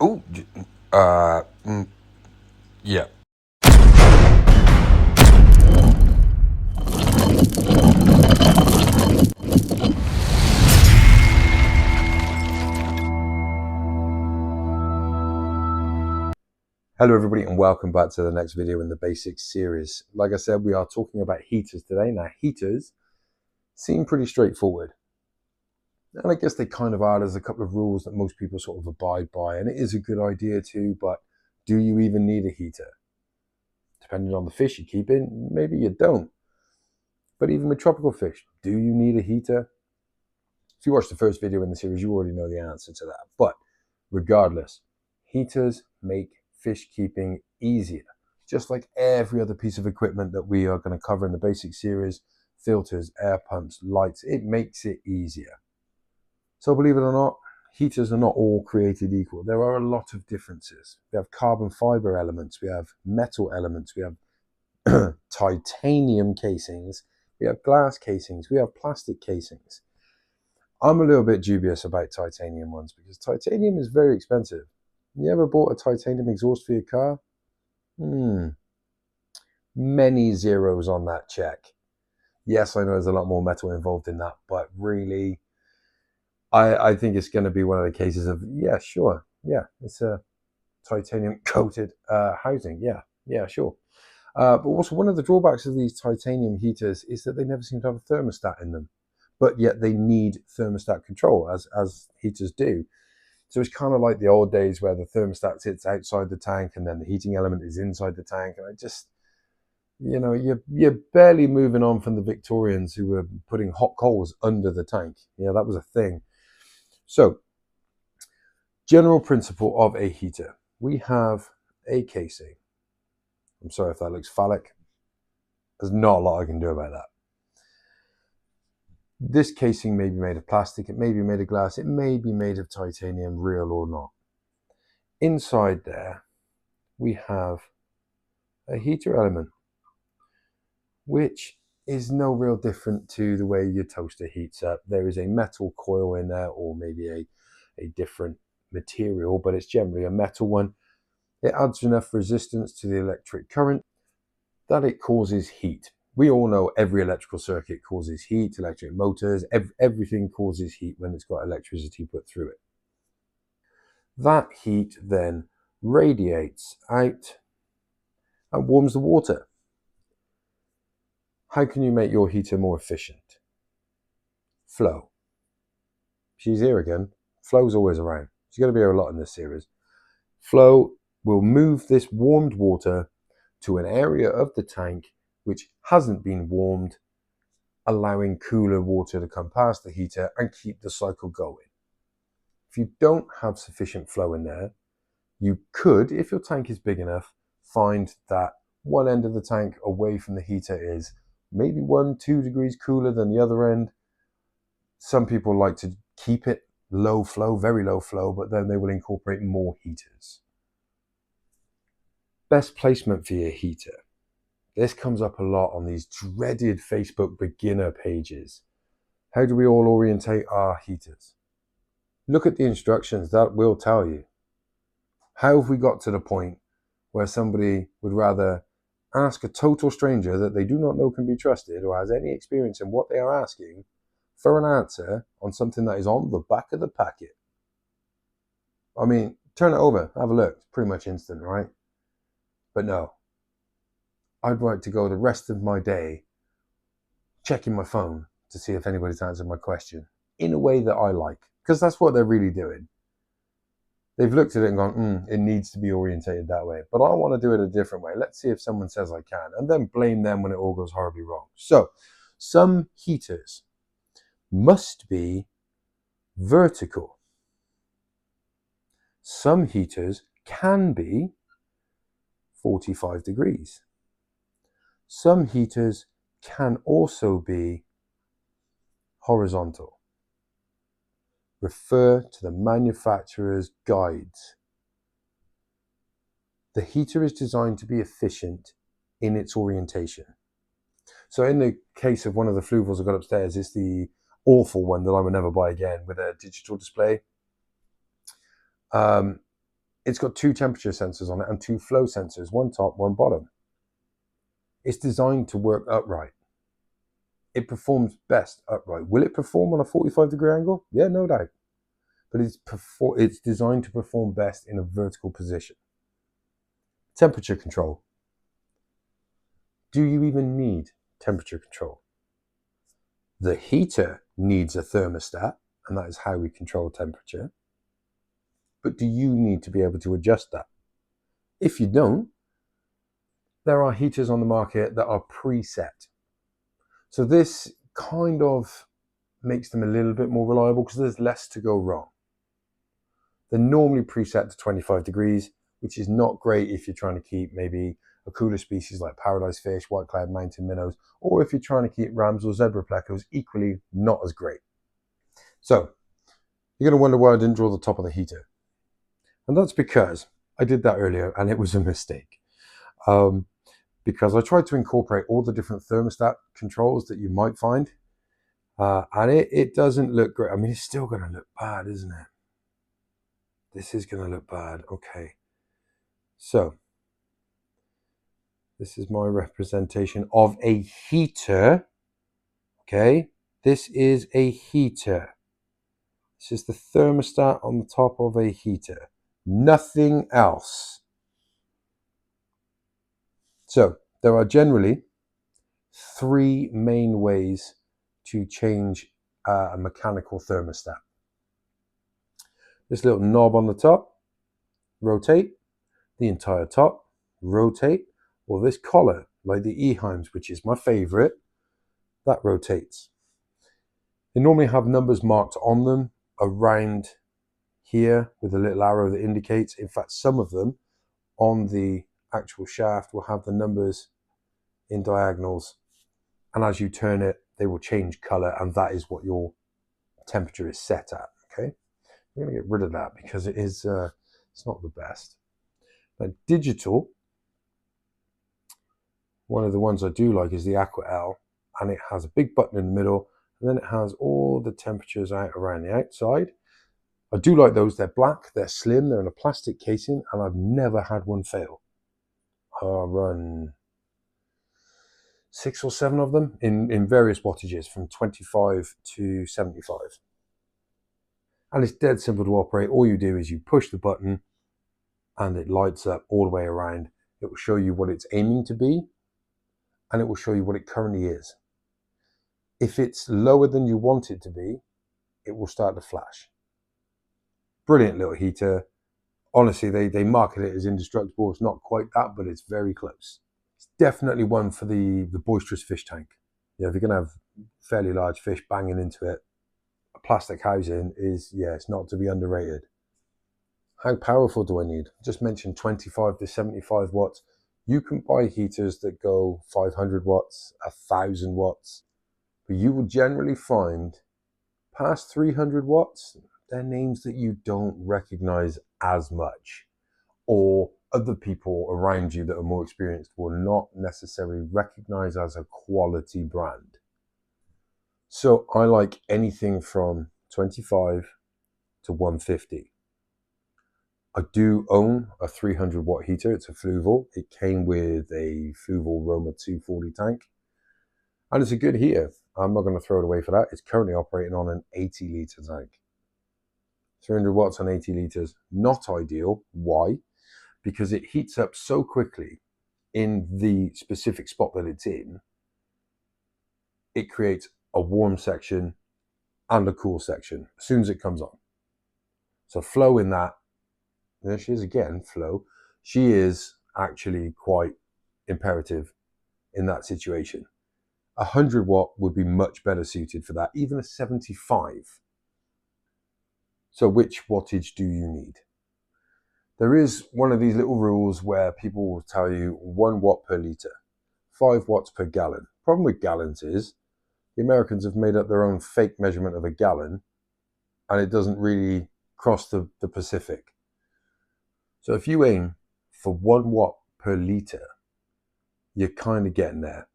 Oh, uh, mm, yeah. Hello, everybody, and welcome back to the next video in the basics series. Like I said, we are talking about heaters today. Now, heaters seem pretty straightforward, and I guess they kind of are. There's a couple of rules that most people sort of abide by, and it is a good idea too. But do you even need a heater? Depending on the fish you keep in, maybe you don't. But even with tropical fish, do you need a heater? If you watched the first video in the series, you already know the answer to that. But regardless, heaters make fish keeping easier. Just like every other piece of equipment that we are going to cover in the basic series, filters, air pumps, lights, it makes it easier. So believe it or not, heaters are not all created equal. There are a lot of differences. We have carbon fiber elements, we have metal elements, we have titanium casings, we have glass casings, we have plastic casings. I'm a little bit dubious about titanium ones because titanium is very expensive. You ever bought a titanium exhaust for your car? Many zeros on that check. Yes, I know there's a lot more metal involved in that, but really, I think it's going to be one of the cases of, yeah, sure. Yeah, it's a titanium coated housing. Yeah, sure. But also one of the drawbacks of these titanium heaters is that they never seem to have a thermostat in them, but yet they need thermostat control as heaters do. So it's kind of like the old days where the thermostat sits outside the tank and then the heating element is inside the tank. And I just, you're barely moving on from the Victorians who were putting hot coals under the tank. Yeah, that was a thing. So, general principle of a heater. We have a casing. I'm sorry if that looks phallic. There's not a lot I can do about that. This casing may be made of plastic, it may be made of glass, it may be made of titanium, real or not. Inside there, we have a heater element, which is no real different to the way your toaster heats up. There is a metal coil in there, or maybe a different material, but it's generally a metal one. It adds enough resistance to the electric current that it causes heat. We all know every electrical circuit causes heat, electric motors, everything causes heat when it's got electricity put through it. That heat then radiates out and warms the water. How can you make your heater more efficient? Flow. She's here again. Flow's always around. She's going to be here a lot in this series. Flow will move this warmed water to an area of the tank which hasn't been warmed, allowing cooler water to come past the heater and keep the cycle going. If you don't have sufficient flow in there, you could, if your tank is big enough, find that one end of the tank away from the heater is maybe 1-2 degrees cooler than the other end. Some people like to keep it low flow, very low flow, but then they will incorporate more heaters. Best placement for your heater. This comes up a lot on these dreaded Facebook beginner pages. How do we all orientate our heaters? Look at the instructions, that will tell you. How have we got to the point where somebody would rather ask a total stranger that they do not know can be trusted or has any experience in what they are asking for an answer on something that is on the back of the packet? I mean, turn it over, have a look. It's pretty much instant, right? But no. I'd like to go the rest of my day checking my phone to see if anybody's answered my question in a way that I like, because that's what they're really doing. They've looked at it and gone, it needs to be orientated that way, but I want to do it a different way. Let's see if someone says I can, and then blame them when it all goes horribly wrong. So, some heaters must be vertical. Some heaters can be 45 degrees. Some heaters can also be horizontal. Refer to the manufacturer's guides. The heater is designed to be efficient in its orientation. So in the case of one of the fluvels I've got upstairs, it's the awful one that I would never buy again with a digital display. It's got 2 temperature sensors on it and 2 flow sensors, one top, one bottom. It's designed to work upright. It performs best upright. Will it perform on a 45-degree angle? Yeah, no doubt. But it's designed to perform best in a vertical position. Temperature control. Do you even need temperature control? The heater needs a thermostat, and that is how we control temperature. But do you need to be able to adjust that? If you don't, there are heaters on the market that are preset. So this kind of makes them a little bit more reliable because there's less to go wrong. They're normally preset to 25 degrees, which is not great if you're trying to keep maybe a cooler species like paradise fish, white cloud mountain minnows, or if you're trying to keep rams or zebra plecos, equally not as great. So you're going to wonder why I didn't draw the top of the heater. And that's because I did that earlier and it was a mistake. Because I tried to incorporate all the different thermostat controls that you might find. And it doesn't look great. I mean, it's still going to look bad, isn't it? This is going to look bad. Okay. So this is my representation of a heater. Okay. This is a heater. This is the thermostat on the top of a heater. Nothing else. So there are generally 3 main ways to change a mechanical thermostat. This little knob on the top, rotate. The entire top, rotate. Or this collar, like the Eheims, which is my favorite, that rotates. They normally have numbers marked on them around here with a little arrow that indicates. In fact, some of them on the actual shaft will have the numbers in diagonals, and as you turn it, they will change color, and that is what your temperature is set at. Okay, I'm going to get rid of that because it's not the best. Now, digital, one of the ones I do like is the Aquarium, and it has a big button in the middle, and then it has all the temperatures out around the outside. I do like those. They're black, they're slim, they're in a plastic casing, and I've never had one fail. I run 6 or 7 of them in various wattages from 25 to 75. And it's dead simple to operate. All you do is you push the button and it lights up all the way around. It will show you what it's aiming to be, and it will show you what it currently is. If it's lower than you want it to be, it will start to flash. Brilliant little heater. Honestly, they market it as indestructible. It's not quite that, but it's very close. It's definitely one for the boisterous fish tank. Yeah, if you're going to have fairly large fish banging into it, a plastic housing is, yeah, it's not to be underrated. How powerful do I need? I just mentioned 25 to 75 watts. You can buy heaters that go 500 watts, 1,000 watts, but you will generally find past 300 watts, they're names that you don't recognize as much, or other people around you that are more experienced will not necessarily recognize as a quality brand. So I like anything from 25 to 150. I do own a 300 watt heater. It's a Fluval. It came with a Fluval Roma 240 tank, and it's a good heater. I'm not going to throw it away for that. It's currently operating on an 80 litre tank. 300 watts on 80 litres, not ideal. Why? Because it heats up so quickly in the specific spot that it's in, it creates a warm section and a cool section as soon as it comes on. So flow in that, there she is again, flow. She is actually quite imperative in that situation. 100 watt would be much better suited for that, even a 75. So which wattage do you need? There is one of these little rules where people will tell you 1 watt per litre, 5 watts per gallon. Problem with gallons is the Americans have made up their own fake measurement of a gallon, and it doesn't really cross the Pacific. So if you aim for 1 watt per litre, you're kind of getting there.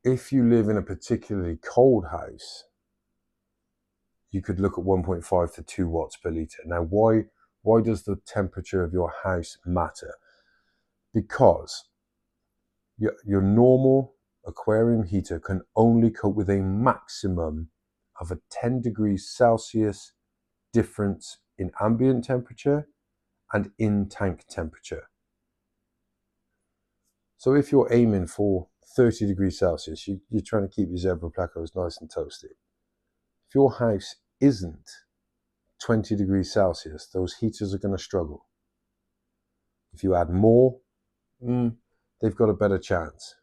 If you live in a particularly cold house, you could look at 1.5 to 2 watts per litre. Now, why Why does the temperature of your house matter? Because your normal aquarium heater can only cope with a maximum of a 10 degrees Celsius difference in ambient temperature and in tank temperature. So if you're aiming for 30 degrees Celsius, you're trying to keep your zebra plecos nice and toasty. If your house isn't 20 degrees Celsius, those heaters are going to struggle. If you add more, they've got a better chance.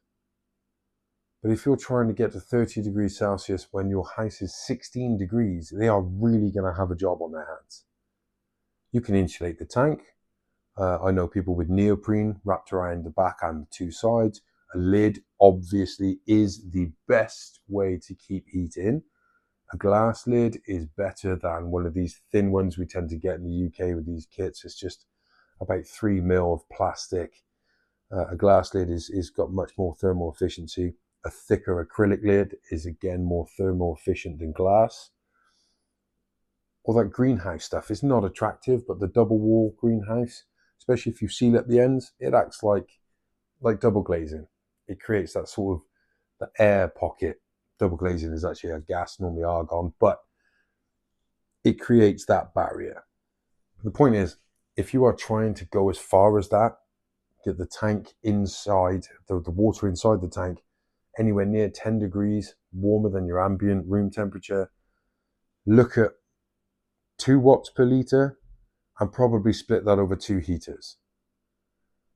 But if you're trying to get to 30 degrees Celsius when your house is 16 degrees, they are really going to have a job on their hands. You can insulate the tank. I know people with neoprene wrapped around the back and the two sides. A lid obviously is the best way to keep heat in. A glass lid is better than one of these thin ones we tend to get in the UK with these kits. It's just about 3 mil of plastic. A glass lid is got much more thermal efficiency. A thicker acrylic lid is again more thermal efficient than glass. All that greenhouse stuff is not attractive, but the double wall greenhouse, especially if you seal at the ends, it acts like double glazing. It creates that sort of the air pocket. Double glazing is actually a gas, normally argon, but it creates that barrier. The point is, if you are trying to go as far as that, get the tank inside, the water inside the tank, anywhere near 10 degrees warmer than your ambient room temperature, look at 2 watts per litre and probably split that over 2 heaters.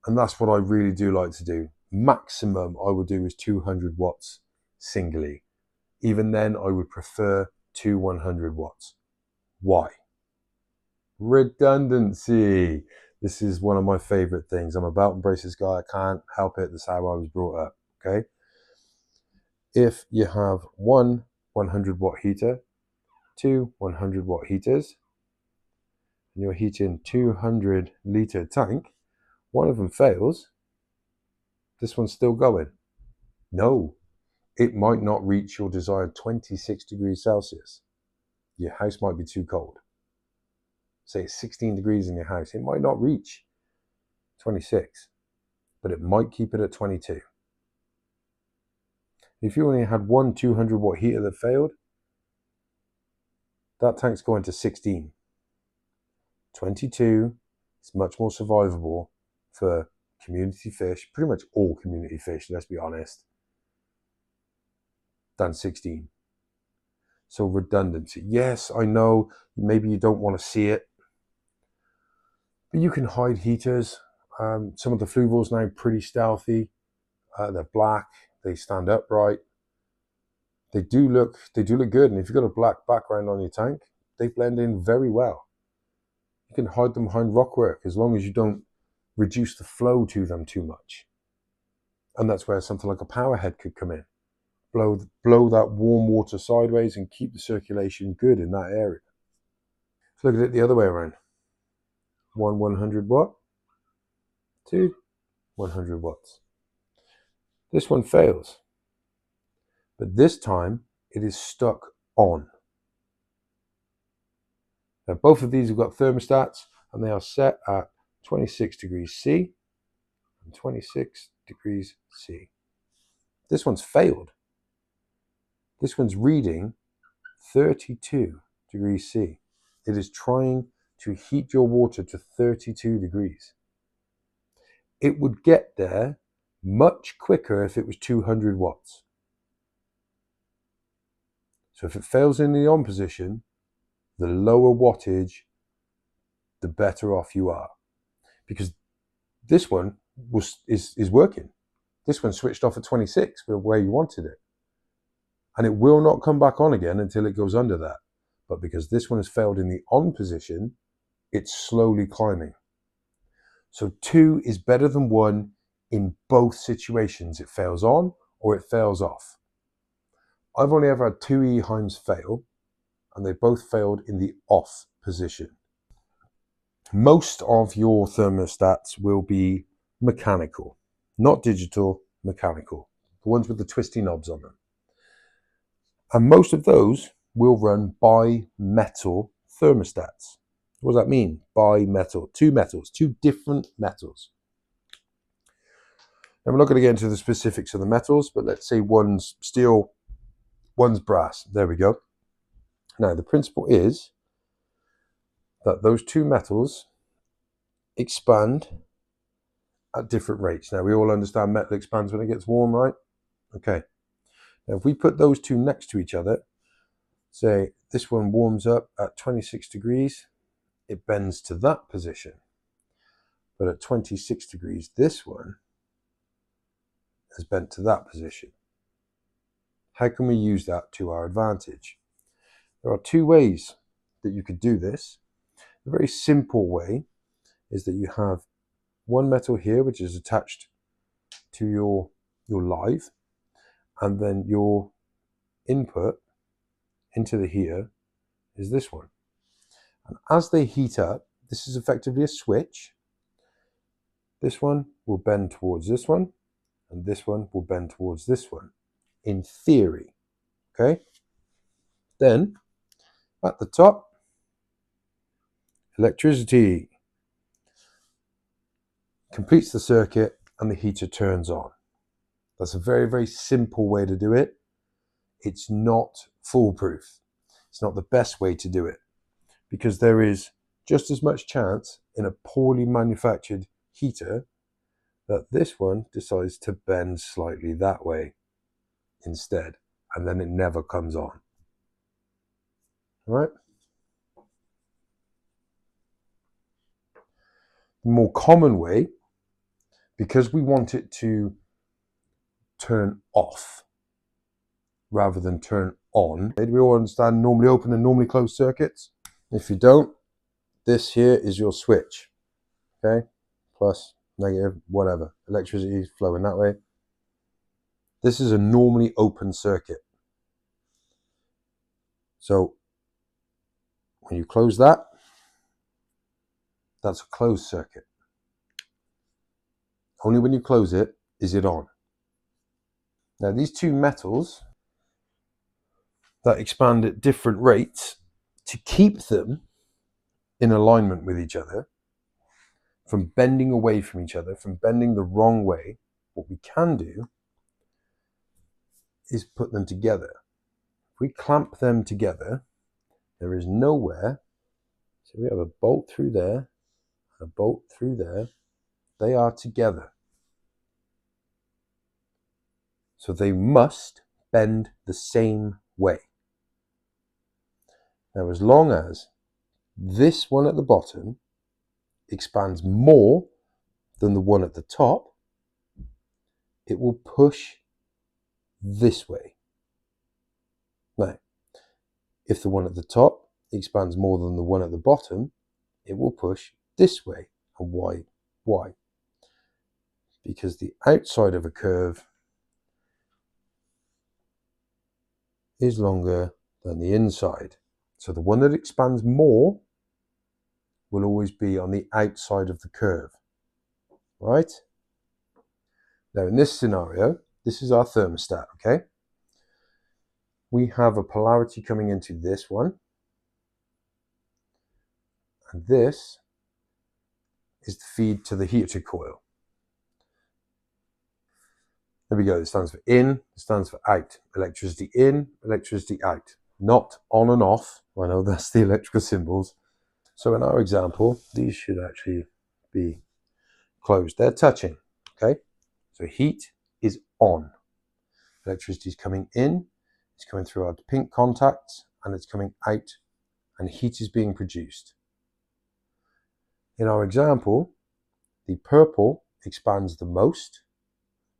And that's what I really do like to do. Maximum I would do is 200 watts singly. Even then, I would prefer 2 100 watts. Why? Redundancy. This is one of my favorite things. I'm a belt and braces guy. I can't help it. That's how I was brought up. Okay. If you have 1 100 watt heater, 2 100 watt heaters, and you're heating 200 litre tank, one of them fails, this one's still going. No, it might not reach your desired 26 degrees Celsius. Your house might be too cold. Say it's 16 degrees in your house, it might not reach 26, but it might keep it at 22. If you only had 1 200 watt heater that failed, that tank's going to 16. 22 is much more survivable for community fish, pretty much all community fish, let's be honest, than 16. So redundancy. Yes, I know maybe you don't want to see it, but you can hide heaters. Some of the fluvals now pretty stealthy. They're black. They stand upright. They do look good. And if you've got a black background on your tank, they blend in very well. You can hide them behind rockwork as long as you don't reduce the flow to them too much. And that's where something like a power head could come in. Blow that warm water sideways and keep the circulation good in that area. Let's look at it the other way around. 1 100 watt, 2 100 watts. This one fails, but this time it is stuck on. Now both of these have got thermostats and they are set at 26 degrees C and 26 degrees C. This one's failed. This one's reading 32 degrees C. It is trying to heat your water to 32 degrees. It would get there much quicker if it was 200 watts. So if it fails in the on position, the lower wattage, the better off you are. Because this one is working. This one switched off at 26 where you wanted it. And it will not come back on again until it goes under that. But because this one has failed in the on position, it's slowly climbing. So 2 is better than 1 in both situations. It fails on or it fails off. I've only ever had 2 Eheims fail, and they both failed in the off position. Most of your thermostats will be mechanical, not digital, mechanical. The ones with the twisty knobs on them. And most of those will run bi-metal thermostats. What does that mean? Bimetal. Two metals, two different metals. And we're not going to get into the specifics of the metals, but let's say one's steel, one's brass. There we go. Now, the principle is that those two metals expand at different rates. Now, we all understand metal expands when it gets warm, right? Okay. Now, if we put those two next to each other, say this one warms up at 26 degrees, it bends to that position. But at 26 degrees, this one has bent to that position. How can we use that to our advantage? There are two ways that you could do this. A very simple way is that you have one metal here which is attached to your live, and then your input into the heater is this one. And as they heat up, this is effectively a switch. This one will bend towards this one, and this one will bend towards this one, in theory. Okay? Then, at the top, electricity completes the circuit and the heater turns on. That's a very, very simple way to do it. It's not foolproof. It's not the best way to do it, because there is just as much chance in a poorly manufactured heater that this one decides to bend slightly that way instead, and then it never comes on. All right? The more common way, because we want it to turn off rather than turn on. We all understand normally open and normally closed circuits. If you don't, this here is your switch. Okay? Plus, negative, whatever. Electricity is flowing that way. This is a normally open circuit. So, when you close that, that's a closed circuit. Only when you close it is it on. Now, these two metals that expand at different rates, to keep them in alignment with each other, from bending away from each other, from bending the wrong way, what we can do is put them together. If we clamp them together, there is nowhere. So we have a bolt through there, a bolt through there. They are together. So they must bend the same way. Now, as long as this one at the bottom expands more than the one at the top, it will push this way. Now, if the one at the top expands more than the one at the bottom, it will push this way. And why? Why? Because the outside of a curve is longer than the inside. So the one that expands more will always be on the outside of the curve, right? Now, in this scenario, this is our thermostat, okay? We have a polarity coming into this one, and this is the feed to the heater coil. There we go. It stands for in, it stands for out. Electricity in, electricity out. Not on and off. I know that's the electrical symbols. So in our example, these should actually be closed. They're touching, okay? So heat is on. Electricity is coming in, it's coming through our pink contacts, and it's coming out, and heat is being produced. In our example, the purple expands the most,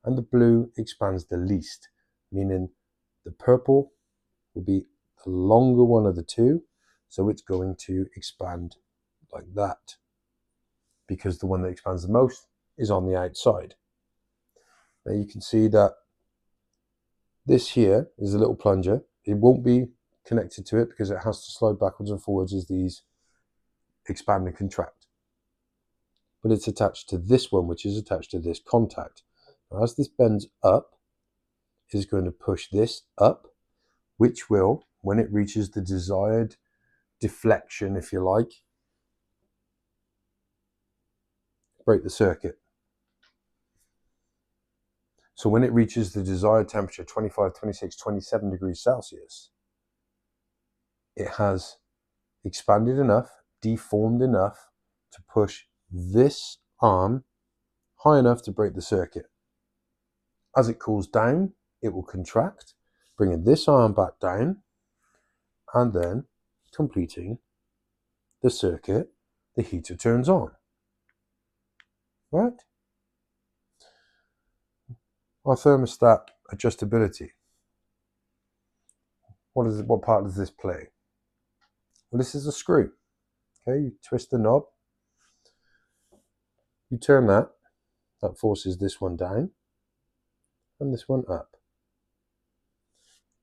and the blue expands the least, meaning the purple will be the longer one of the two, so it's going to expand like that, because the one that expands the most is on the outside. Now you can see that this here is a little plunger. It won't be connected to it because it has to slide backwards and forwards as these expand and contract. But it's attached to this one, which is attached to this contact. Now, as this bends up, it is going to push this up, which will, when it reaches the desired deflection, if you like, break the circuit. So when it reaches the desired temperature, 25, 26, 27 degrees Celsius, it has expanded enough, deformed enough to push this arm high enough to break the circuit. As it cools down, it will contract, bringing this arm back down, and then completing the circuit, the heater turns on. Right? Our thermostat adjustability. What part does this play? Well, this is a screw. Okay, you twist the knob, you turn that forces this one down and this one up.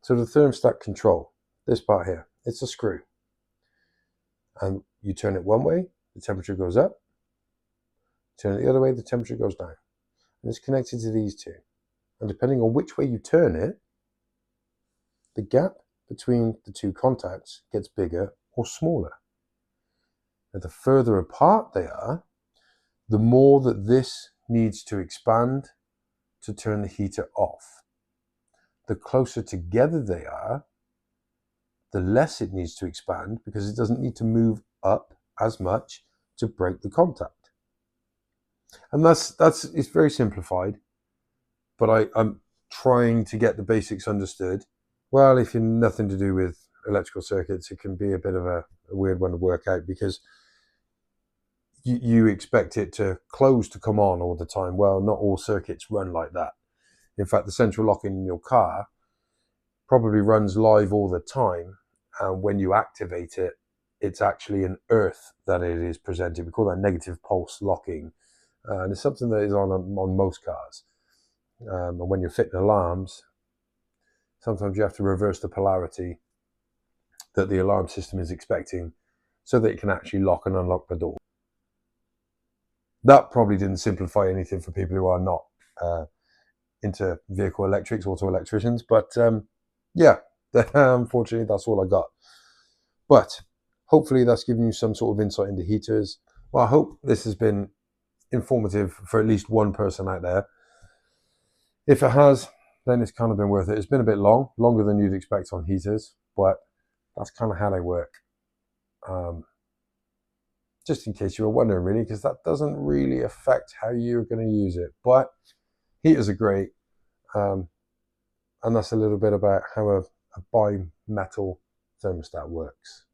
So the thermostat control, this part here, it's a screw. And you turn it one way, the temperature goes up. Turn it the other way, the temperature goes down. And it's connected to these two. And depending on which way you turn it, the gap between the two contacts gets bigger or smaller. Now, the further apart they are, the more that this needs to expand to turn the heater off. The closer together they are, the less it needs to expand because it doesn't need to move up as much to break the contact. And it's very simplified, but I'm trying to get the basics understood. Well, if you're nothing to do with electrical circuits, it can be a bit of a weird one to work out because you expect it to close to come on all the time. Well, not all circuits run like that. In fact, the central locking in your car probably runs live all the time, and when you activate it, it's actually an earth that it is presented. We call that negative pulse locking, and it's something that is on most cars. And when you're fitting alarms, sometimes you have to reverse the polarity that the alarm system is expecting so that it can actually lock and unlock the door. That probably didn't simplify anything for people who are not into vehicle electrics, auto electricians, but yeah, unfortunately that's all I got. But hopefully that's given you some sort of insight into heaters. Well, I hope this has been informative for at least one person out there. If it has, then it's kind of been worth it. It's been a bit longer than you'd expect on heaters, but that's kind of how they work. Just in case you were wondering, really, because that doesn't really affect how you're going to use it. But heaters are great, and that's a little bit about how a bi-metal thermostat works.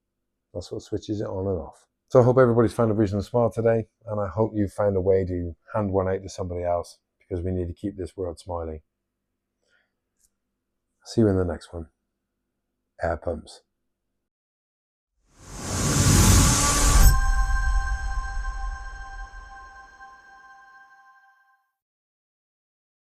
That's what switches it on and off. So I hope everybody's found a reason to smile today, and I hope you've found a way to hand one out to somebody else, because we need to keep this world smiling. See you in the next one. Air pumps.